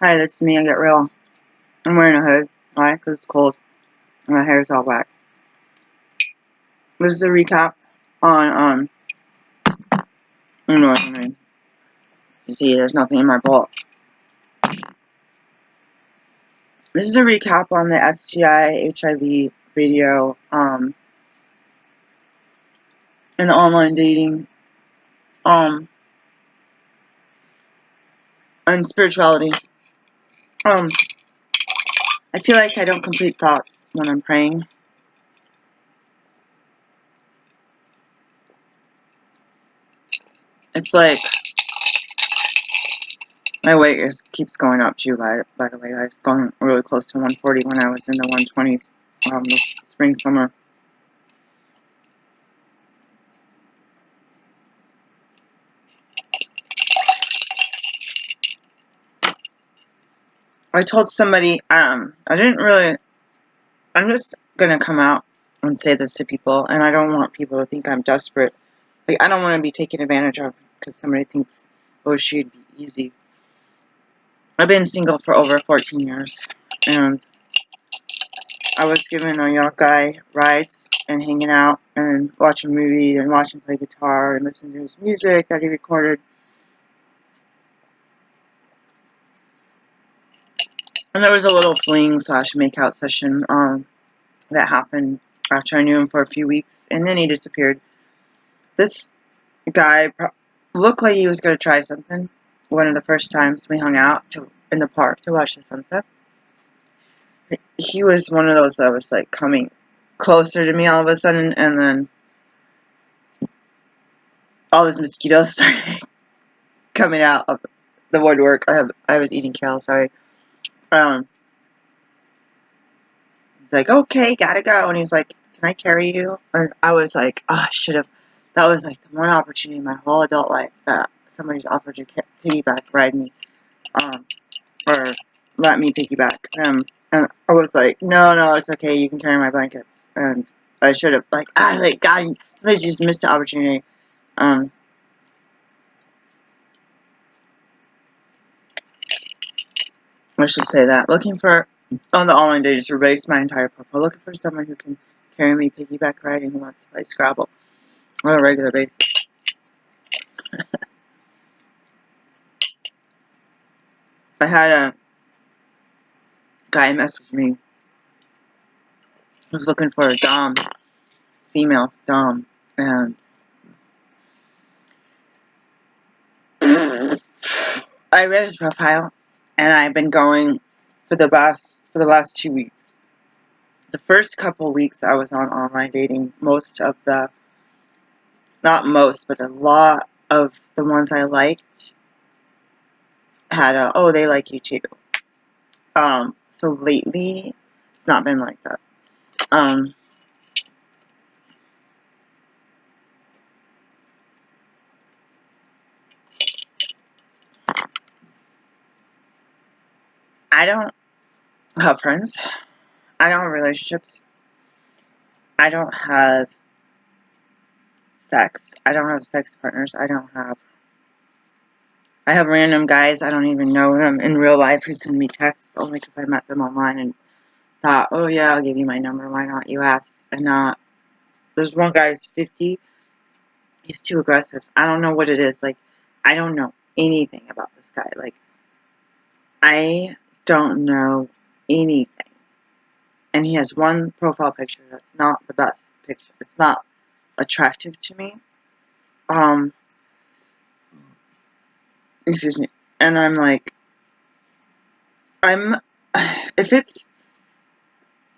Hi, this is me. I get real. I'm wearing a hood. Why? Because it's cold. And my hair is all black. This is a recap on, I mean, you see, there's nothing in my bowl. This is a recap on the STI, HIV video, and the online dating, and spirituality. I feel like I don't complete thoughts when I'm praying. It's like, my weight keeps going up too, by the way. I was going really close to 140 when I was in the 120s, this spring, summer. I told somebody, I'm just gonna come out and say this to people, and I don't want people to think I'm desperate. Like, I don't want to be taken advantage of because somebody thinks, oh, she'd be easy. I've been single for over 14 years, and I was giving a young guy rides and hanging out and watching movies and watching him play guitar and listening to his music that he recorded. And there was a little fling / make-out session that happened after I knew him for a few weeks, and then he disappeared. This guy looked like he was going to try something. One of the first times we hung out in the park to watch the sunset, he was one of those that was like coming closer to me all of a sudden, and then all these mosquitoes started coming out of the woodwork. I was eating kale, sorry. He's like, okay, gotta go, and he's like, can I carry you? And I was like, oh, I should have. That was like the one opportunity in my whole adult life that somebody's offered to piggyback ride me, or let me piggyback him. And I was like, no, it's okay, you can carry my blankets. And I should have, God, I just missed the opportunity. I should say that. Looking for, on the online day, just erased my entire profile. Looking for someone who can carry me piggyback riding, who wants to play Scrabble on a regular basis. I had a guy message me who was looking for a dom, female dom, and I read his profile, and I've been going for the last 2 weeks. The first couple weeks I was on online dating, not most, but a lot of the ones I liked had oh, they like you too. So lately, it's not been like that. I don't have friends. I don't have relationships. I don't have sex. I don't have sex partners. I have random guys. I don't even know them in real life who send me texts only because I met them online and thought, oh yeah, I'll give you my number. Why not? You asked. And there's one guy who's 50. He's too aggressive. I don't know what it is. Like, I don't know anything about this guy. Like, I don't know anything. And he has one profile picture that's not the best picture. It's not attractive to me. Excuse me. And I'm like, if it's,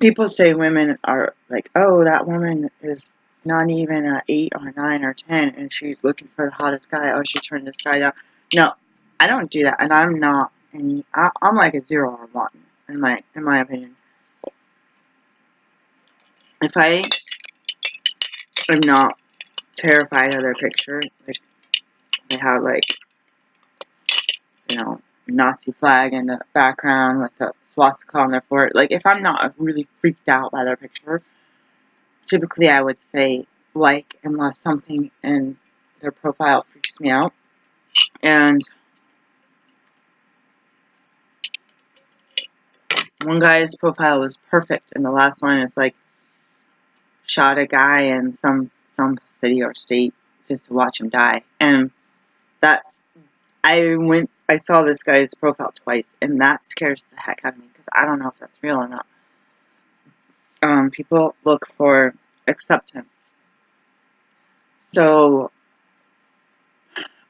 people say women are like, oh, that woman is not even an 8 or 9 or 10, and she's looking for the hottest guy. Oh, she turned this guy down. No, I don't do that, and I'm not any. I'm like a 0 or 1 in my opinion. If I am not terrified of their picture, like they have Nazi flag in the background with the swastika on their forehead. Like, if I'm not really freaked out by their picture, typically I would say unless something in their profile freaks me out. And One guy's profile was perfect, and the last line is like, shot a guy in some city or state just to watch him die. And that's, I saw this guy's profile twice, and that scares the heck out of me, because I don't know if that's real or not. People look for acceptance. So,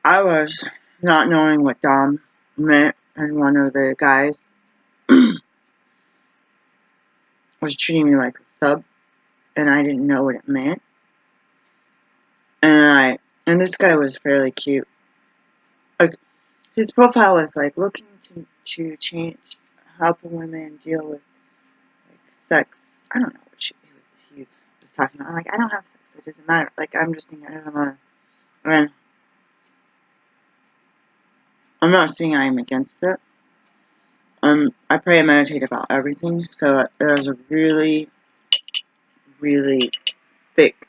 I was not knowing what Dom meant, and one of the guys was treating me like a sub, and I didn't know what it meant. And this guy was fairly cute. Like, his profile was like looking to change, help women deal with like sex. I don't know what he was talking about. I'm like, I don't have sex, so it doesn't matter. Like, I'm just thinking, it doesn't matter. And I'm not saying I'm against it. I pray and meditate about everything. So there was a really, really thick,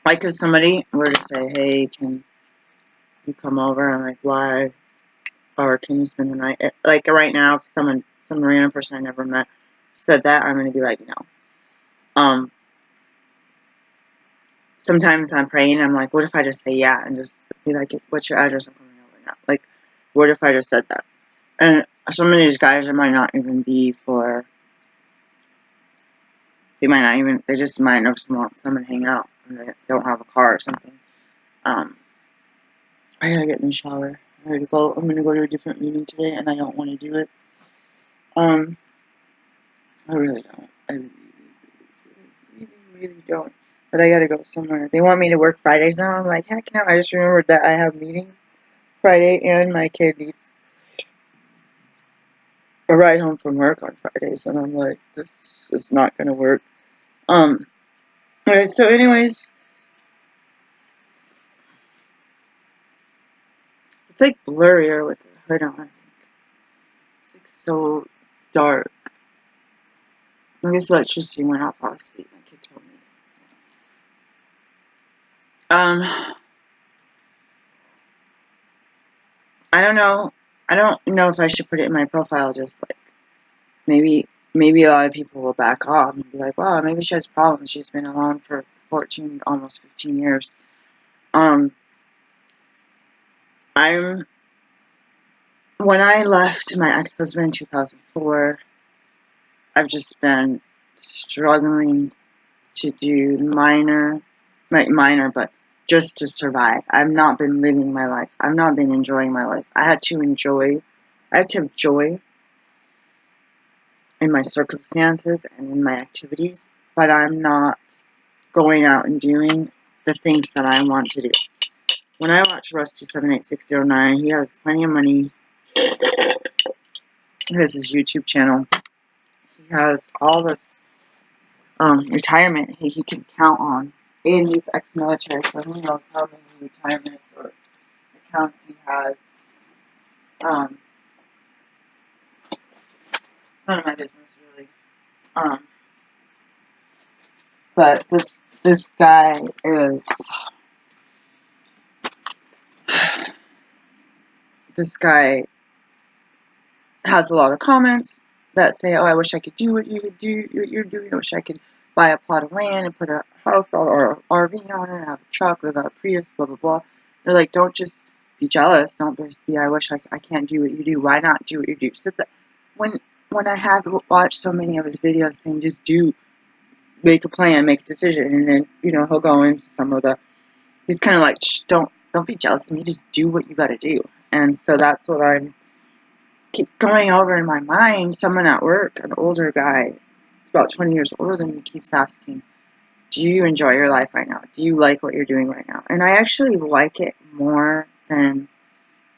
like if somebody were to say, hey, can you come over? I'm like, why? Or can you spend the night? Like right now, if some random person I never met said that, I'm going to be like, no. Sometimes I'm praying, I'm like, what if I just say yeah, and just be like, what's your address? I'm coming over now. Like, what if I just said that? And some of these guys, it might not even be for, they just might know someone hang out, and they don't have a car or something. I gotta get in the shower. I'm gonna go to a different meeting today, and I don't want to do it. I really don't. I really don't. But I gotta go somewhere. They want me to work Fridays now. I'm like, heck no. I just remembered that I have meetings Friday, and my kid needs a ride home from work on Fridays, and I'm like, this is not gonna work. Okay, so anyways, it's like blurrier with the hood on. It's like so dark. I guess the electricity went off while I was asleep. My kid told me. I don't know. I don't know if I should put it in my profile. Just like maybe a lot of people will back off and be like, "Wow, maybe she has problems. She's been alone for 14, almost 15 years." When I left my ex-husband in 2004, I've just been struggling to do minor, but just to survive. I've not been living my life. I've not been enjoying my life. I had to have joy in my circumstances and in my activities, but I'm not going out and doing the things that I want to do. When I watch Rusty78609, he has plenty of money. He has his YouTube channel. He has all this retirement he can count on. And he's ex-military, so who knows how many retirements or accounts he has. It's none of my business, really. But this guy is... This guy has a lot of comments that say, oh, I wish I could do what you're doing. I wish I could buy a plot of land and put a house or an RV on it and have a truck, live out a Prius, blah, blah, blah. They're like, don't just be jealous. Don't just be, I wish I can't do what you do. Why not do what you do? So that when I have watched so many of his videos saying, just make a plan, make a decision, and then, he'll go into some of the, he's kind of like, shh, don't be jealous of me. Just do what you got to do. And so that's what I'm keep going over in my mind. Someone at work, an older guy, about 20 years older than me, keeps asking, do you enjoy your life right now? Do you like what you're doing right now? And I actually like it more than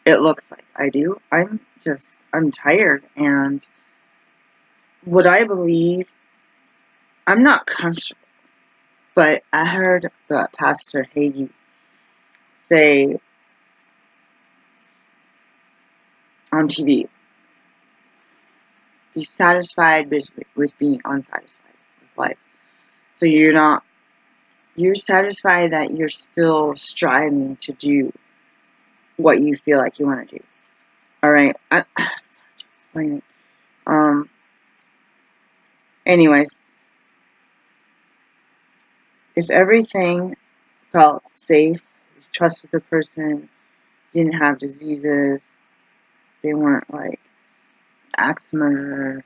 it looks like I do. I'm tired, and what I believe, I'm not comfortable, but I heard the Pastor Hagee say on TV, be satisfied with being unsatisfied with life. So you're satisfied that you're still striving to do what you feel like you want to do. Alright, sorry to explain it. Anyways, if everything felt safe, you trusted the person, didn't have diseases, they weren't like axe murderer,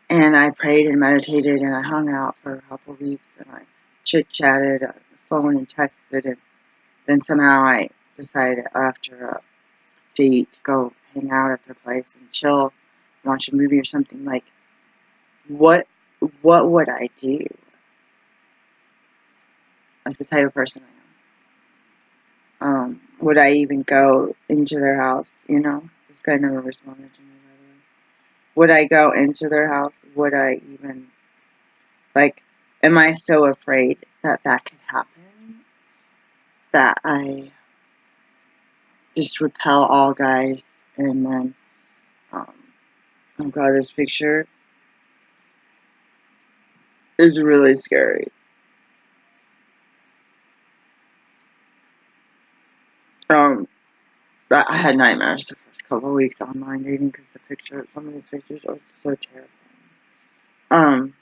and I prayed and meditated and I hung out for a couple of weeks and I chit-chatted on the phone and texted, and then somehow I decided after a date to go hang out at their place and chill, watch a movie or something. Like, what would I do as the type of person I am? Would I even go into their house? You know, this guy never responded to me, by the way. Would I go into their house? Would I even, like, am I so afraid that that could happen that I just repel all guys? And then, oh god, this picture is really scary. I had nightmares the first couple of weeks online dating because some of these pictures are so terrifying.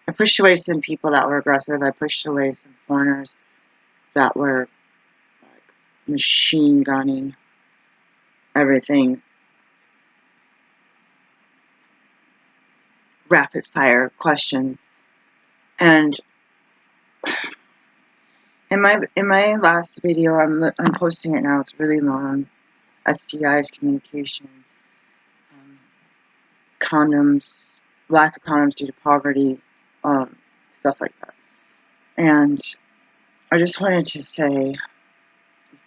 I pushed away some people that were aggressive. I pushed away some foreigners that were like machine gunning everything, rapid fire questions. And in my last video, I'm posting it now. It's really long. STIs, communication, condoms, lack of condoms due to poverty, stuff like that. And I just wanted to say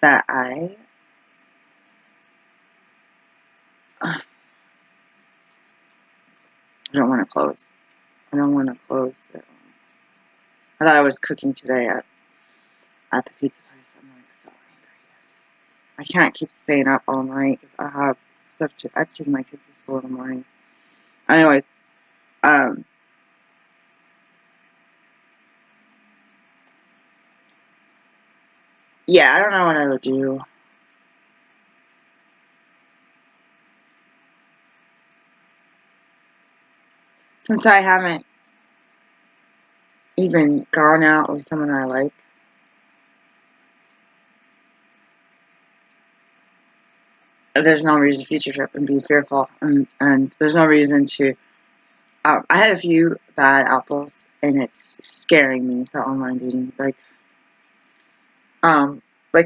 that I don't want to close. I don't want to close. I thought I was cooking today at the pizza place. I'm like so angry. I can't keep staying up all night because I have stuff to. I take my kids to school in the mornings. Anyways, yeah, I don't know what I would do. Since I haven't even gone out with someone I like, there's no reason to future trip and be fearful, and there's no reason to. I had a few bad apples, and it's scaring me for online dating. Like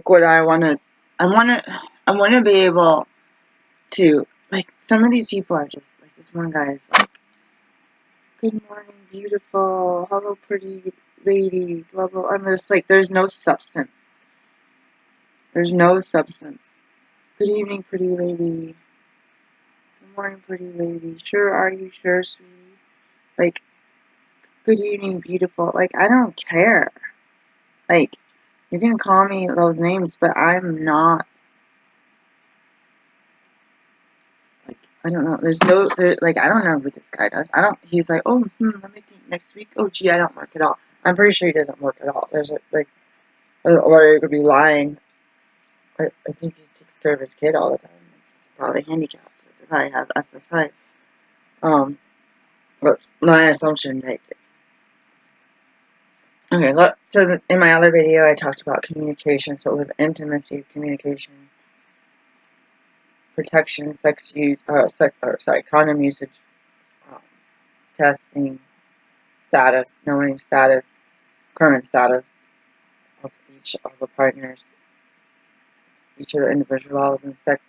what I want to be able to, like, some of these people are just, like, this one guy is like, good morning, beautiful, hello, pretty lady, blah, blah, and there's no substance. There's no substance. Good evening, pretty lady. Good morning, pretty lady. Sure, are you sure, sweetie? Like, good evening, beautiful. Like, I don't care. Like, you can call me those names, but I'm not. Like, I don't know. Like, I don't know what this guy does. He's like, oh, let me think next week. Oh, gee, I don't work at all. I'm pretty sure he doesn't work at all. Or he could be lying. I think he takes care of his kid all the time. He's probably handicapped, so they probably have SSI. That's my assumption. So in my other video, I talked about communication. So it was intimacy, communication, protection, condom usage, testing, status, knowing status, current status of each of the partners, each of the individuals, and sex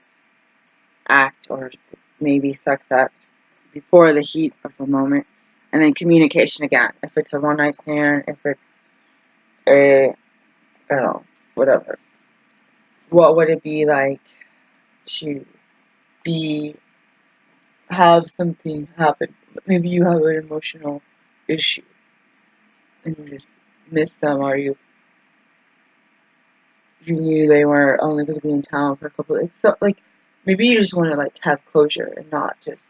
act or maybe sex act before the heat of the moment, and then communication again. If it's a one-night stand, if it's a, I don't know, whatever. What would it be like to have something happen? Maybe you have an emotional issue and you just miss them, or you knew they were only going to be in town for a couple. It's not like, maybe you just want to like have closure and not just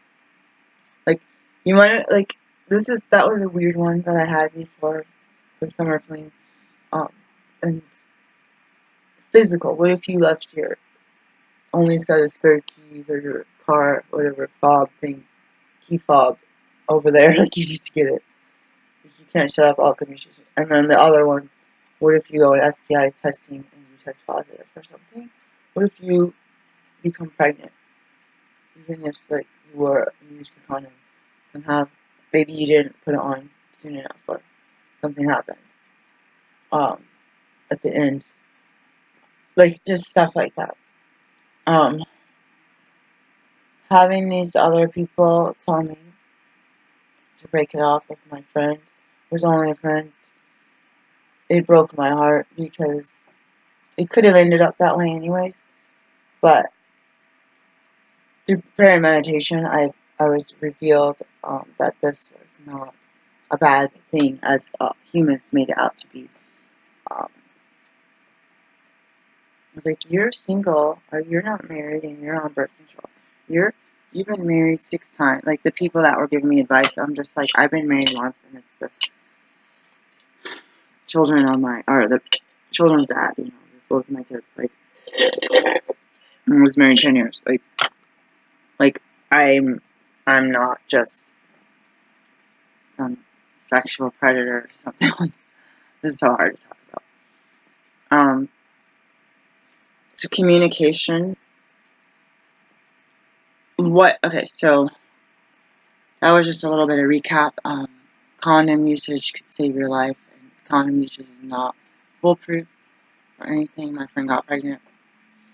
like, you might like, that was a weird one that I had before the summer fling, and physical. What if you left your only set of spare keys or your car, whatever fob thing, key fob over there, like you need to get it. Like you can't shut off all communications. And then the other ones, what if you go to STI testing and you test positive for something? What if you become pregnant? Even if like you used the condom, somehow maybe you didn't put it on soon enough or something happened. Um, at the end. Like just stuff like that. Um, having these other people tell me to break it off with my friend, who's only a friend, it broke my heart because it could have ended up that way anyways. But through prayer and meditation, I was revealed that this was not a bad thing as humans made it out to be. Um, I was like, you're single or you're not married and you're on birth control. You've been married 6 times. Like the people that were giving me advice, I'm just like, I've been married once and it's the the children's dad, both of my kids. Like I was married 10 years. Like I'm not just some sexual predator or something. Like this is so hard to talk about. So communication. Okay, so that was just a little bit of recap. Condom usage could save your life, and condom usage is not foolproof or anything. My friend got pregnant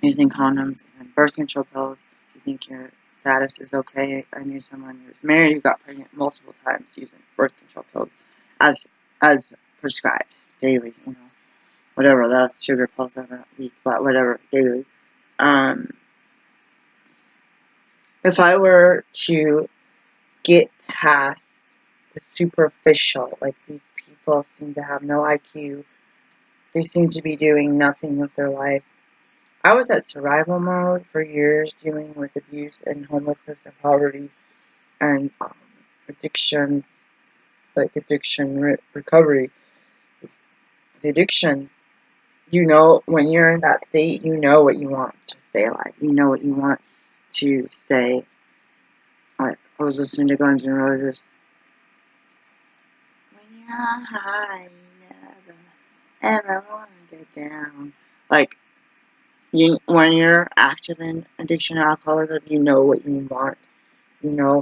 using condoms and birth control pills. If you think your status is okay, I knew someone who was married who got pregnant multiple times using birth control pills as prescribed daily, whatever, that's sugar pills in a week, but whatever, daily. If I were to get past the superficial, like these people seem to have no IQ, they seem to be doing nothing with their life. I was at survival mode for years, dealing with abuse and homelessness and poverty and addictions, like addiction recovery. The addictions, when you're in that state, you know what you want to stay alive. You know what you want to stay. Like, I was listening to Guns N' Roses. When you're high, you never, ever want to get down. Like, when you're active in addiction or alcoholism, you know what you want. You know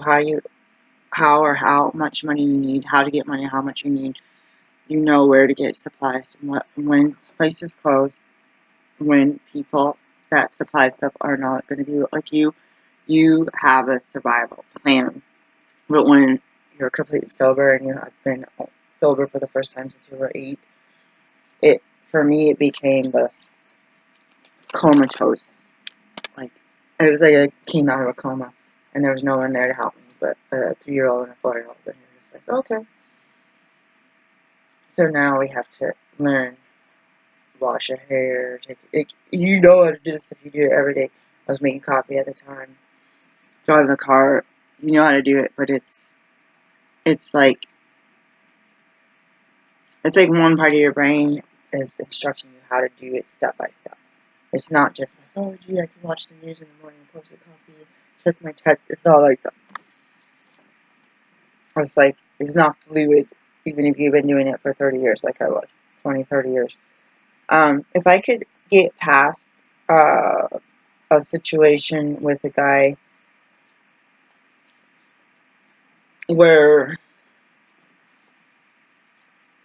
how much money you need, how to get money, how much you need. You know where to get supplies, when places close, when people that supply stuff are not going to be like you have a survival plan. But when you're completely sober and you have been sober for the first time since you were 8, for me it became this comatose. Like it was like I came out of a coma and there was no one there to help me but a 3-year-old and a 4-year-old, and you're just like, okay. So now we have to learn, wash your hair, you know how to do this if you do it every day. I was making coffee at the time, driving the car, you know how to do it, but it's like one part of your brain is instructing you how to do it step by step. It's not just like, oh gee, I can watch the news in the morning, post a coffee, check my text. It's not like that. It's like, it's not fluid, even if you've been doing it for 30 years like I was, 20, 30 years. If I could get past a situation with a guy where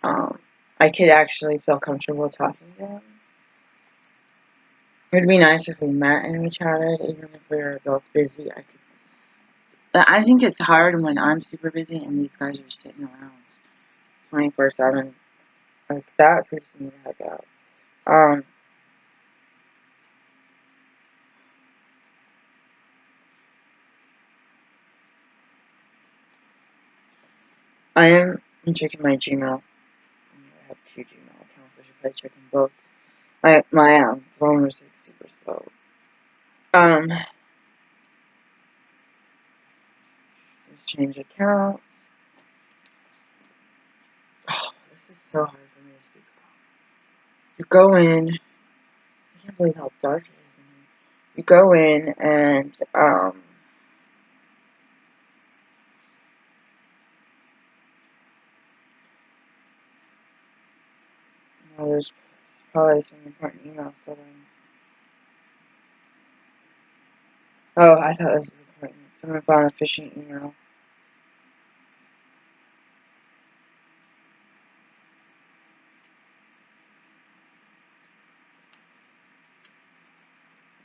I could actually feel comfortable talking to him, it would be nice if we met and we chatted, even if we were both busy. I think it's hard when I'm super busy and these guys are sitting around 24/7. Like, that freaks me the heck out. I am checking my Gmail. I have 2 Gmail accounts. I should probably check them both. My phone was like super slow. Let's change accounts. Oh, this is so hard for me to speak about. You go in. I can't believe how dark it is in here. You go in and, there's probably some important emails that oh, I thought this was important. Someone found a phishing email.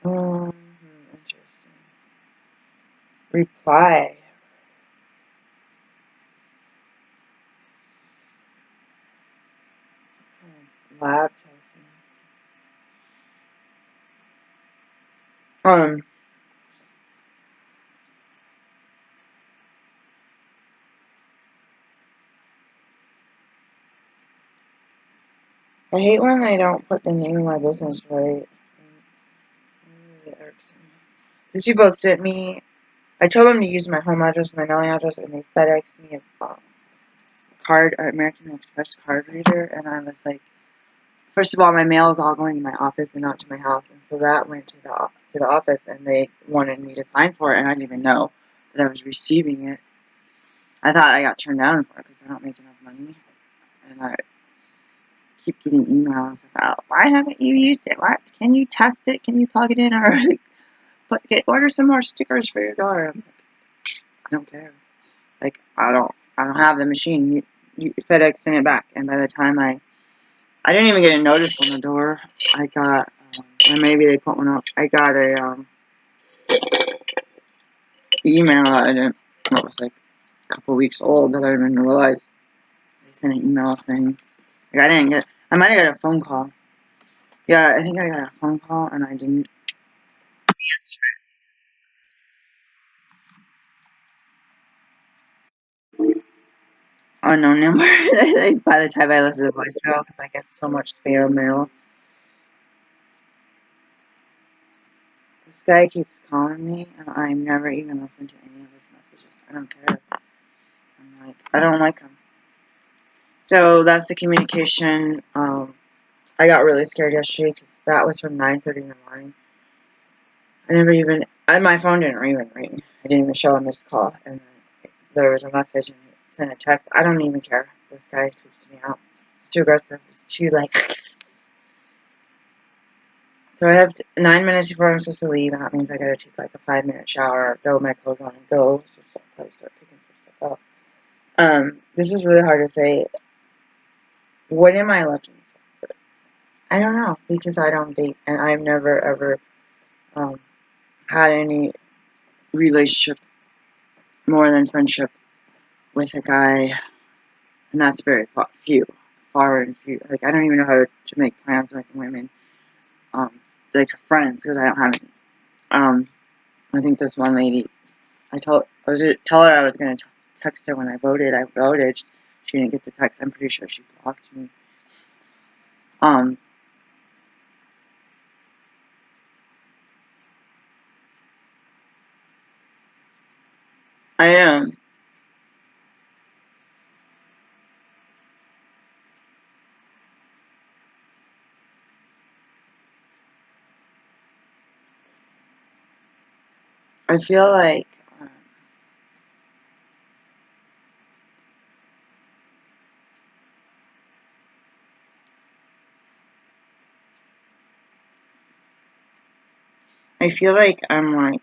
Interesting. Reply. Lab testing. I hate when they don't put the name of my business right. It really irks me. These people sent me, I told them to use my home address, my mailing address, and they FedExed me a card, an American Express card reader, and I was like, first of all, my mail is all going to my office and not to my house, and so that went to the office, and they wanted me to sign for it, and I didn't even know that I was receiving it. I thought I got turned down for it because I don't make enough money, and I keep getting emails about, why haven't you used it? Why can you test it? Can you plug it in, or order some more stickers for your door? I'm like, I don't care. Like, I don't have the machine. You FedEx sent it back, and by the time I didn't even get a notice on the door. I got, or maybe they put one up. I got a email that I didn't. It was like a couple weeks old that I didn't even realize. They sent an email saying, like, I didn't get. I might have got a phone call. Yeah, I think I got a phone call and I didn't answer it. Unknown number. By the time I listen to the voicemail, because I get so much spam mail. This guy keeps calling me, and I never even listen to any of his messages. I don't care. I'm like, I don't like him. So that's the communication. I got really scared yesterday because that was from 9:30 in the morning. I never even, my phone didn't even ring. I didn't even show a missed call. And then there was a message and he sent a text. I don't even care. This guy creeps me out. It's too aggressive. It's too like. So I have 9 minutes before I'm supposed to leave, and that means I gotta take like a 5-minute shower, throw my clothes on, and go. So I'll probably start picking some stuff up. This is really hard to say. What am I looking for? I don't know, because I don't date, and I've never ever had any relationship more than friendship with a guy, and that's very far and few. Like, I don't even know how to make plans with women, like friends, because I don't have any. I think this one lady, tell her I was gonna text her when I voted. I voted. She didn't get the text. I'm pretty sure she blocked me. I am. I feel like I'm like.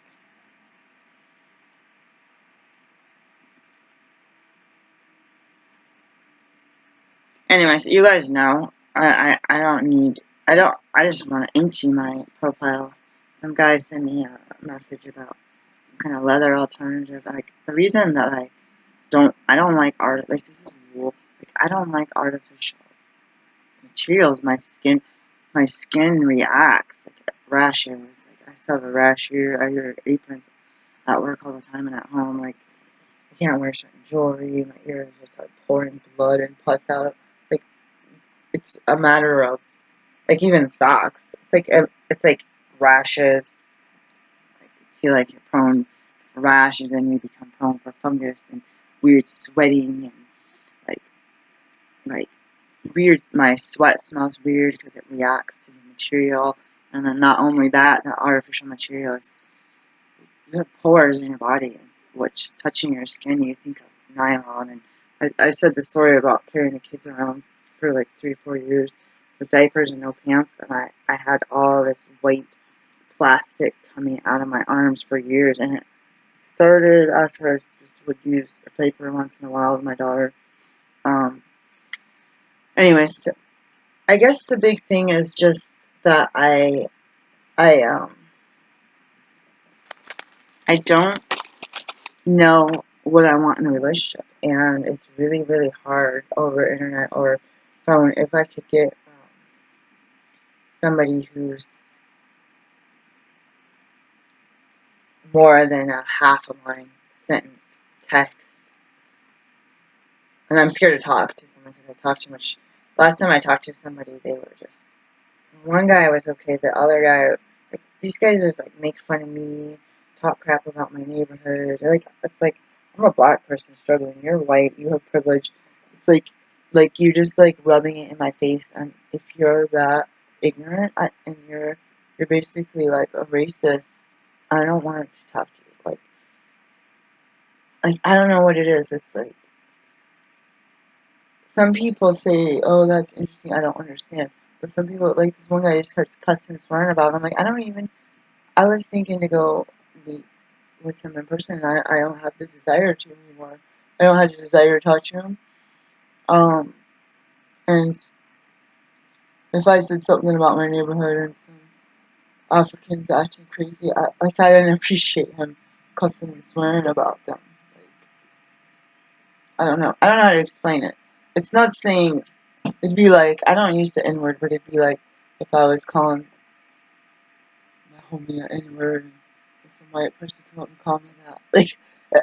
Anyways, you guys know. I don't need. I just want to empty my profile. Some guy sent me a message about some kind of leather alternative. Like, the reason that I don't like art. Like, this is wool. Like, I don't like artificial materials. My skin reacts. Like, rashes. Like, I still have a rash here. I wear aprons at work all the time and at home. Like, I can't wear certain jewelry. My ears just start pouring blood and pus out. Like, it's a matter of, like, even socks. It's like rashes. Like, you feel like you're prone for rash, and then you become prone for fungus and weird sweating and like like weird. My sweat smells weird because it reacts to the material. And then not only that, the artificial materials, you have pores in your body, which touching your skin, you think of nylon. And I said the story about carrying the kids around for like 3 or 4 years with diapers and no pants, and I had all this white plastic coming out of my arms for years, and it started after I just would use a diaper once in a while with my daughter. Um, anyways, I guess the big thing is just that I I don't know what I want in a relationship, and it's really, really hard over internet or phone. If I could get somebody who's more than a half a line sentence text, and I'm scared to talk to someone because I talk too much. Last time I talked to somebody, they were just, one guy was okay, the other guy, like, these guys just like make fun of me, talk crap about my neighborhood. Like, it's like, I'm a black person struggling. You're white. You have privilege. It's like you just like rubbing it in my face. And if you're that ignorant and you're basically like a racist, I don't want to talk to you. Like I don't know what it is. It's like some people say, "Oh, that's interesting." I don't understand. But some people, like this one guy, just starts cussing and swearing about it. I'm like, I don't even. I was thinking to go meet with him in person. I don't have the desire to anymore. I don't have the desire to talk to him. Um, and if I said something about my neighborhood and some Africans acting crazy, I didn't appreciate him cussing and swearing about them. Like, I don't know. I don't know how to explain it. It's not saying, it'd be like, I don't use the N word, but it'd be like if I was calling my homie an N word and some white person come up and call me that. Like,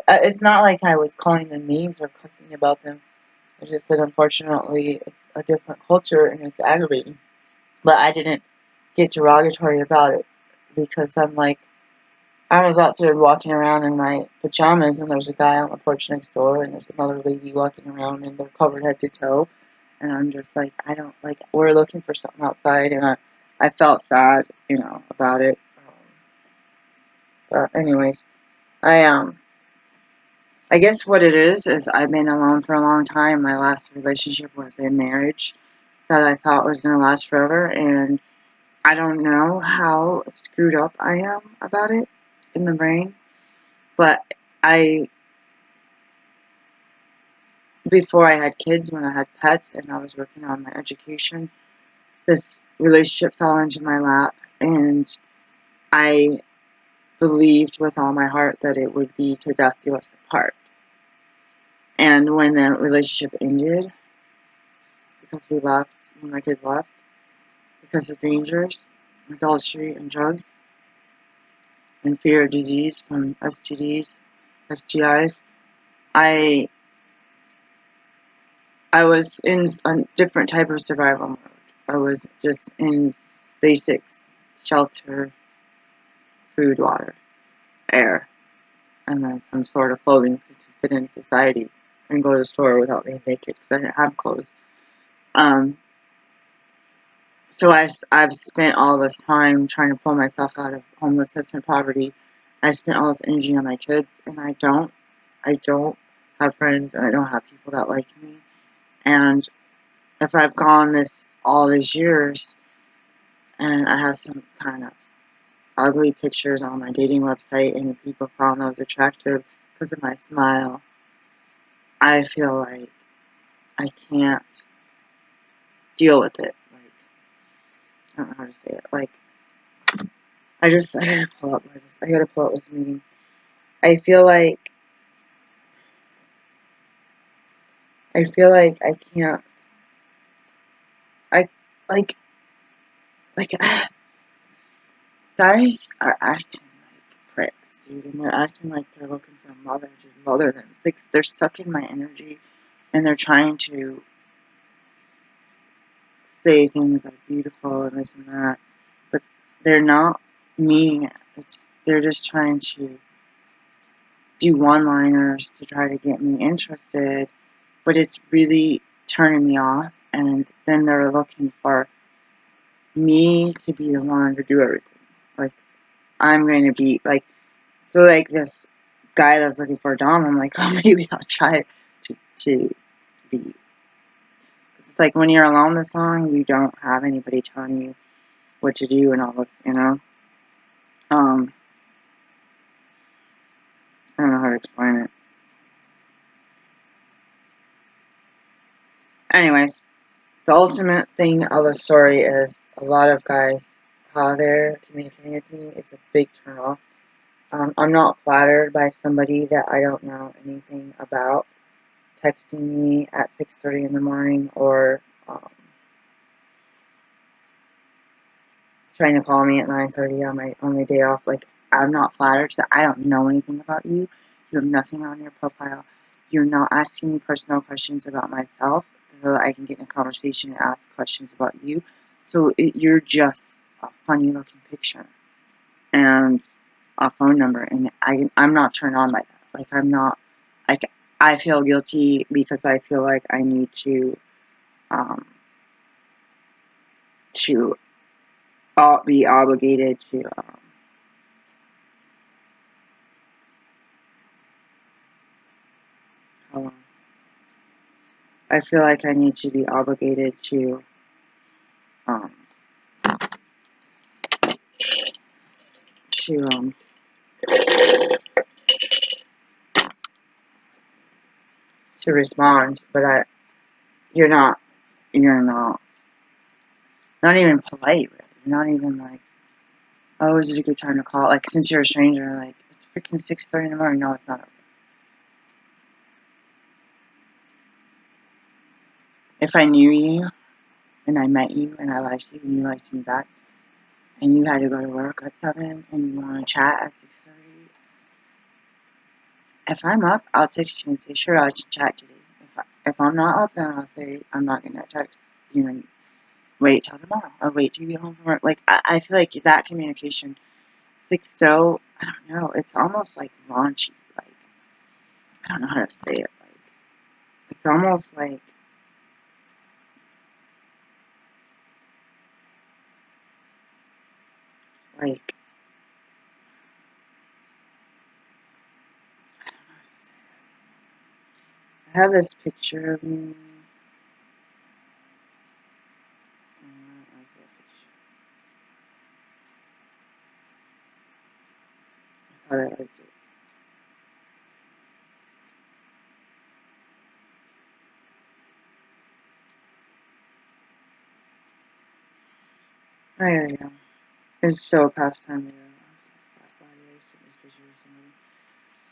it's not like I was calling them names or cussing about them. I just said, unfortunately, it's a different culture and it's aggravating. But I didn't get derogatory about it because I'm like, I was out there walking around in my pajamas and there's a guy on the porch next door and there's another lady walking around and they're covered head to toe. And I'm just like, I don't, like, we're looking for something outside and I felt sad, about it. But anyways, I I guess what it is I've been alone for a long time. My last relationship was a marriage that I thought was going to last forever, and I don't know how screwed up I am about it in the brain, but before I had kids, when I had pets and I was working on my education, this relationship fell into my lap, and I believed with all my heart that it would be to death do us apart. And when the relationship ended, because we left, when my kids left, because of dangers, adultery, and drugs, and fear of disease from STDs, STIs, I was in a different type of survival mode. I was just in basics, shelter, food, water, air, and then some sort of clothing to fit in society and go to the store without being naked because I didn't have clothes. So I've spent all this time trying to pull myself out of homelessness and poverty. I spent all this energy on my kids, and I don't have friends, and I don't have people that like me. And if I've gone all these years, and I have some kind of ugly pictures on my dating website, and people found those attractive because of my smile, I feel like I can't deal with it. Like, I don't know how to say it. Like, I gotta pull up this meeting. I feel like I can't. I like like guys are acting like pricks, dude, and they're acting like they're looking for a mother to mother them. It's like they're sucking my energy, and they're trying to say things like beautiful and this and that, but they're not meaning it. They're just trying to do one-liners to try to get me interested, but it's really turning me off. And then they're looking for me to be the one to do everything. Like, I'm going to be, like, so, like, this guy that's looking for a dom, I'm like, oh, maybe I'll try to be. Cause it's like when you're alone in the song, you don't have anybody telling you what to do and all this, you know? I don't know how to explain it. Anyways, the ultimate thing of the story is a lot of guys, how they're communicating with me is a big turnoff. I'm not flattered by somebody that I don't know anything about texting me at 6:30 in the morning or trying to call me at 9:30 on my only day off. Like, I'm not flattered that I don't know anything about you. You have nothing on your profile. You're not asking me personal questions about myself so that I can get in a conversation and ask questions about you. So you're just a funny looking picture and a phone number, and I'm not turned on by that. Like, I'm not, like, I feel guilty because I feel like I need um, to be obligated to, hold on. I feel like I need to be obligated um, to, to respond, but you're not, you're not even polite, really. You're not even like, oh, is it a good time to call? Like, since you're a stranger, like, it's freaking 6:30 in the morning. No, it's not okay. If I knew you, and I met you, and I liked you, and you liked me back, and you had to go to work at 7, and you want to chat at 6:30, if I'm up, I'll text you and say, sure, I'll chat today. If I'm not up, then I'll say, I'm not going to text you and wait till tomorrow, or wait till you get home from work. Like, I feel like that communication, so, I don't know, it's almost like raunchy. Like, I don't know how to say it. Like, it's almost like, like, I don't know how to say it. I have this picture of me. I don't like that picture. I thought I liked it. Oh, yeah, yeah. It's so past time to go. I was like, fat body. I sent this picture to somebody.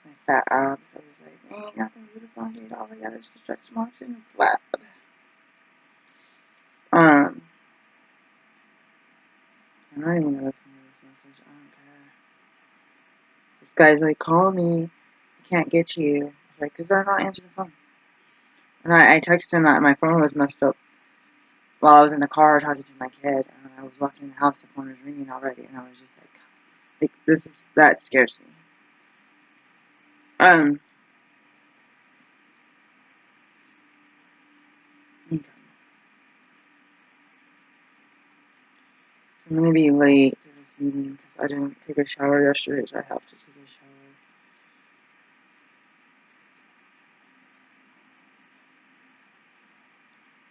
My fat abs. I was like, ain't nothing beautiful, dude. All I got is the stretch marks and flat. I'm not even gonna listen to this message. I don't care. This guy's like, call me. I can't get you. I was like, because I'm not answering the phone. And I texted him that my phone was messed up while I was in the car talking to my kid. And I was walking in the house, the phone was ringing already. And I was just like that scares me. Okay. I'm gonna be late to this meeting because I didn't take a shower yesterday, so I have to take a shower.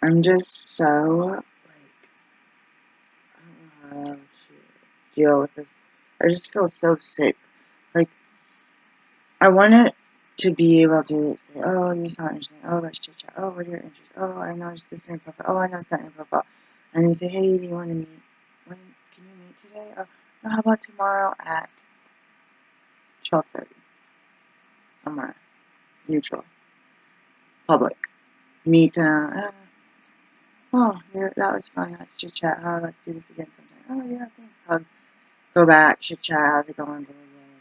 I'm just so, like, I don't know how to deal with this. I just feel so sick. Like, I wanted to be able to say, oh, you sound interesting. Oh, let's chit chat. Oh, what are your interests? Oh, I noticed this in your profile. Oh, I noticed that in your profile. And you say, hey, do you want to meet? When can you meet today? Oh, no, how about tomorrow at 12:30? Somewhere neutral, public. Meet. Oh, here, that was fun. Let's chit chat. Oh, let's do this again sometime. Oh, yeah, thanks. Hug. Go back, chit chat. How's it going? Blah,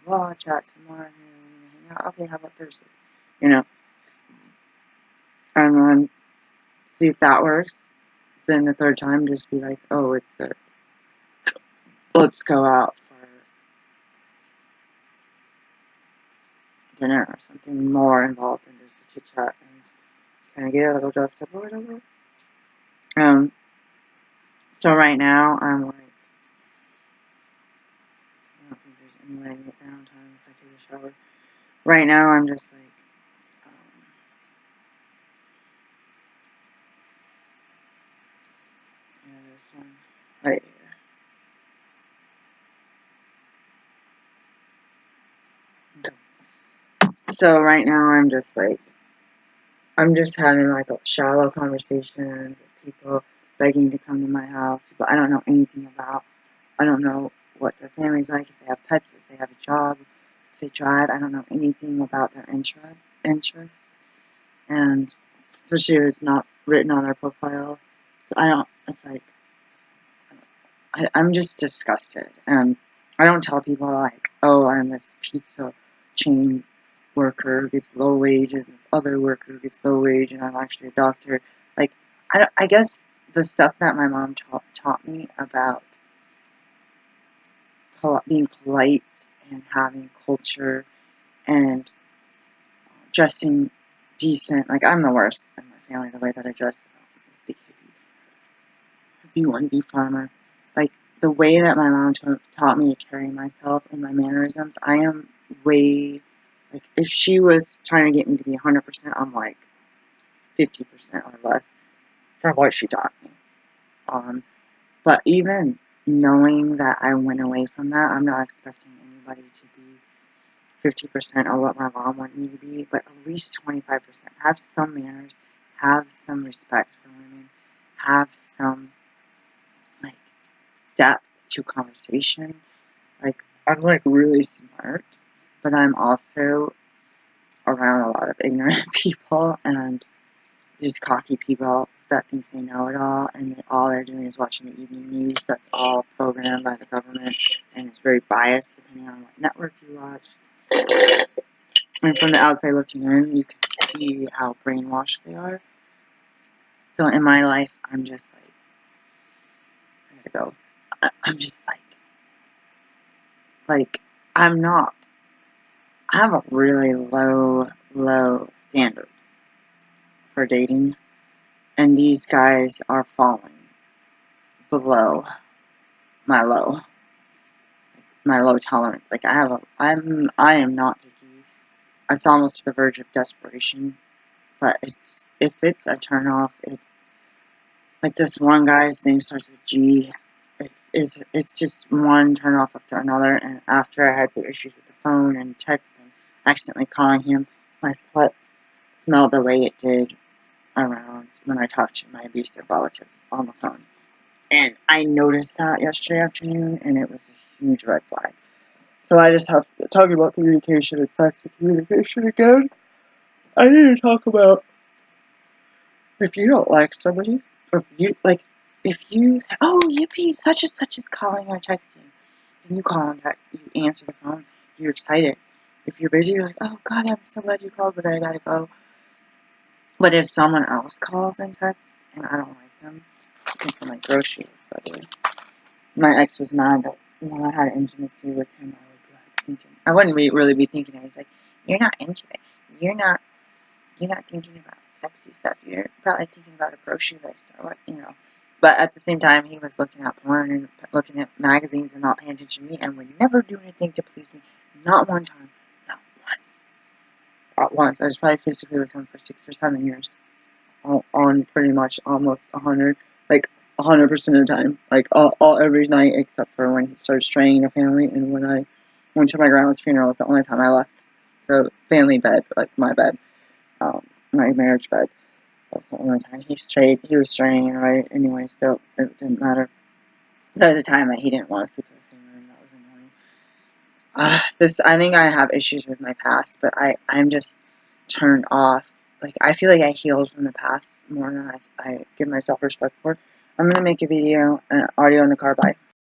blah, blah, blah. Chat some more. Hang out. Okay, how about Thursday? You know, and then see if that works. Then the third time, just be like, oh, let's go out for dinner or something more involved than just a chit chat and kind of get a little dressed up or whatever. So right now, I'm like, I don't think there's any way I can get there on time if I take a shower. Right now, I'm just like, yeah, this one right here. So right now, I'm just like, I'm just having like a shallow conversations with people begging to come to my house. People I don't know anything about. I don't know what their family's like, if they have pets, if they have a job, if they drive. I don't know anything about their interests. And especially if it's not written on their profile. So I don't, it's like, I'm just disgusted. And I don't tell people like, oh, I'm this pizza chain worker who gets low wage and this other worker who gets low wage and I'm actually a doctor. Like, I guess the stuff that my mom taught me about being polite and having culture and dressing decent. Like, I'm the worst in my family, the way that I dress. Big hippie, B1B farmer. Like, the way that my mom taught me to carry myself and my mannerisms, I am way, like, if she was trying to get me to be 100%, I'm like 50% or less from what she taught me. But even knowing that I went away from that, I'm not expecting anybody to be 50% of what my mom wanted me to be, but at least 25%. Have some manners, have some respect for women, have some, like, depth to conversation. Like, I'm, like, really smart, but I'm also around a lot of ignorant people and just cocky people that think they know it all, and all they're doing is watching the evening news. That's all programmed by the government, and it's very biased depending on what network you watch. And from the outside looking in, you can see how brainwashed they are. So in my life, I'm just like, I gotta go. I'm just like, I'm not. I have a really low standard for dating, and these guys are falling below my low tolerance. Like, I am not picky. It's almost to the verge of desperation, but if it's a turnoff, like this one guy's name starts with G. It's just one turnoff after another, and after I had some issues with the phone and text and accidentally calling him, my sweat smelled the way it did around when I talked to my abusive relative on the phone. And I noticed that yesterday afternoon, and it was a huge red flag. So I just have, talking about communication and sex and communication again, I need to talk about, if you don't like somebody, or if you say, oh, yippee, such and such is calling or texting, and you call and text, you answer the phone, you're excited. If you're busy, you're like, oh, God, I'm so glad you called, but I gotta go. But if someone else calls and texts, and I don't like them, I think for my grocery list, by the way. My ex was mad that when I had intimacy with him, I would be like thinking, I wouldn't really be thinking it. He's like, you're not intimate. You're not thinking about sexy stuff. You're probably thinking about a grocery list or what, you know. But at the same time, he was looking at porn and looking at magazines and not paying attention to me and would never do anything to please me. Not one time. Not once. Not once. I was probably physically with him for 6 or 7 years. On pretty much almost 100. Like, 100% of the time. Like, all every night except for when he started straying the family and when I went to my grandma's funeral. Was the only time I left the family bed, like my bed. My marriage bed. That's the only time he was straying, right? Anyway, so it didn't matter. There was a time that he didn't want to sleep in the same room. That was annoying. I think I have issues with my past, but I'm just turned off. Like, I feel like I healed from the past more than I give myself respect for. I'm gonna make a video, audio in the car. Bye.